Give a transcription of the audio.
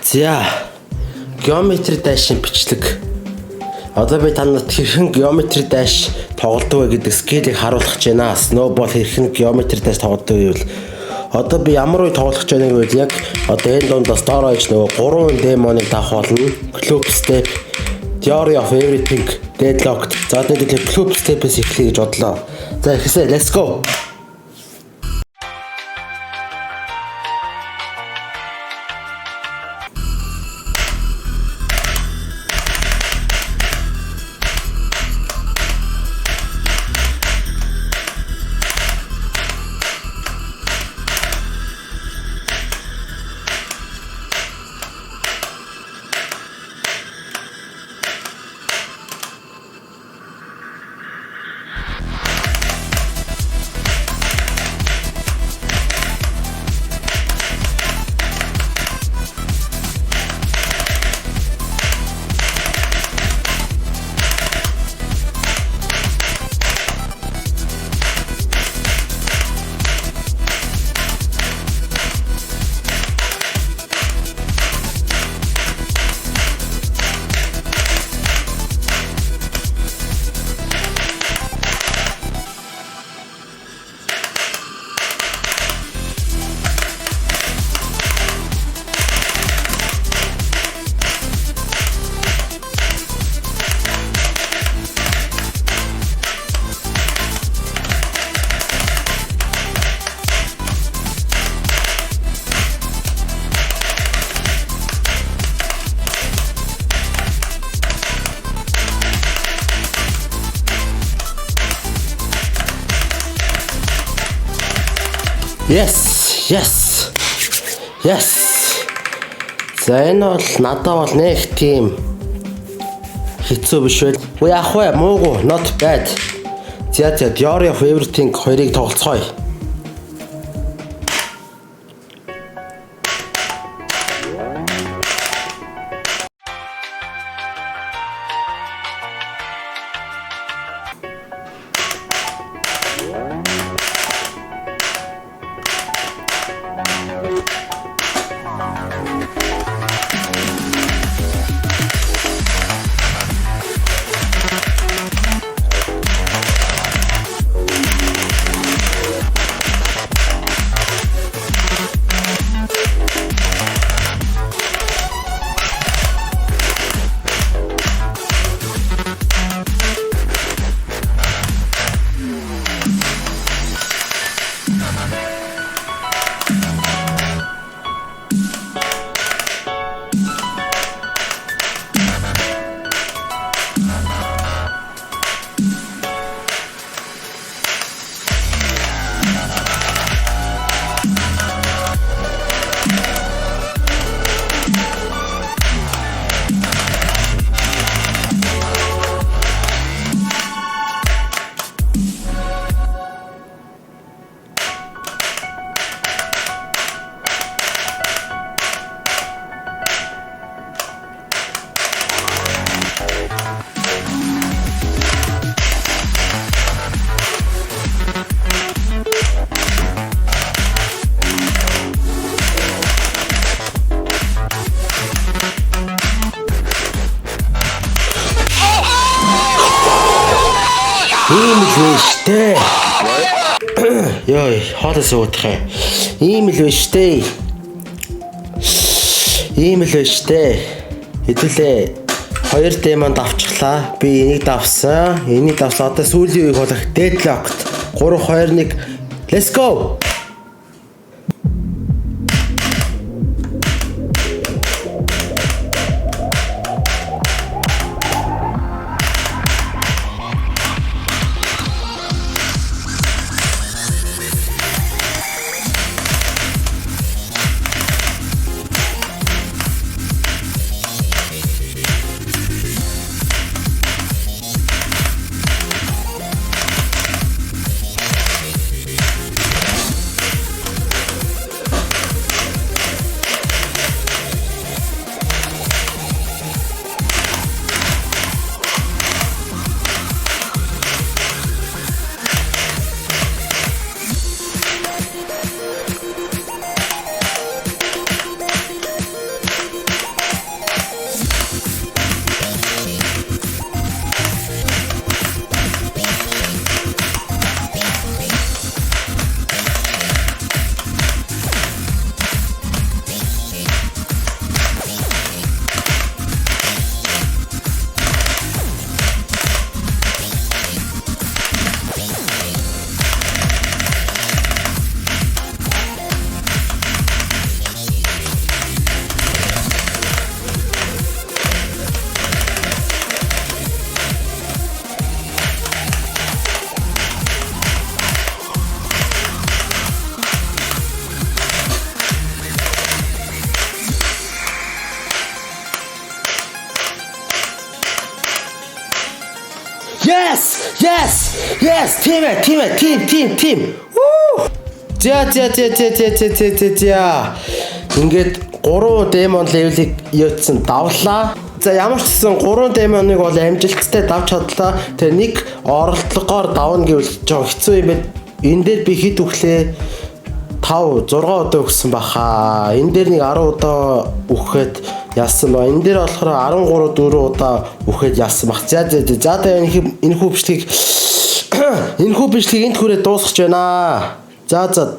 За геометри дайшийн бичлэг. Одоо би танад хэрхэн геометри дайш тоглодог вэ гэдэг скиллийг харуулах гэж байна. Snowball хэрхэн геометри дайш тоглодог вэ гэвэл одоо би ямар үе тоглох гэж байгааг бол яг одоо энэ дундаас доороо ич нөгөө 3 демоныг давах болно. Club Step, Theory of Everything, Deadlocked. За тэгээд Club Step-ээс эхлэе гэж бодлоо. За ихсэ let's go. Yes. За энэ бол надад бол нэг тийм хэцүү биш байл. Уу яах вэ? Муугүй, not bad. За Theory of Everything хоёрыг тоглоцгоё. Ийм л вэ штэ. Йой, хоолос уутах юм. Ийм л вэ штэ. Хэдүүлээ 2 демонд авчихлаа. Би энийг давсан. Энийг давсан. Одоо сүүлийн үеийг болох Deadlocked. 3 2 1 Let's go. Yes. Team. Woo! За. Ингээд 3 демон левелийг яатсан давлаа. За ямар ч гэсэн 3 демоныг бол амжилттай давж чадлаа. Тэгээ нэг оролдлогоор давна гэвэл жоо хэцүү юм байна. Энэ дээр би хэд өглөө 5 6 удаа өгсөн баха. Энэ дээр нэг 10 удаа өгөхөд яасан ба. Энэ дээр болохоор 13 4 удаа өгөхөд яасан бах. За энэ хүү бичлэгийг энд хүрээд дуусгаж байна. За.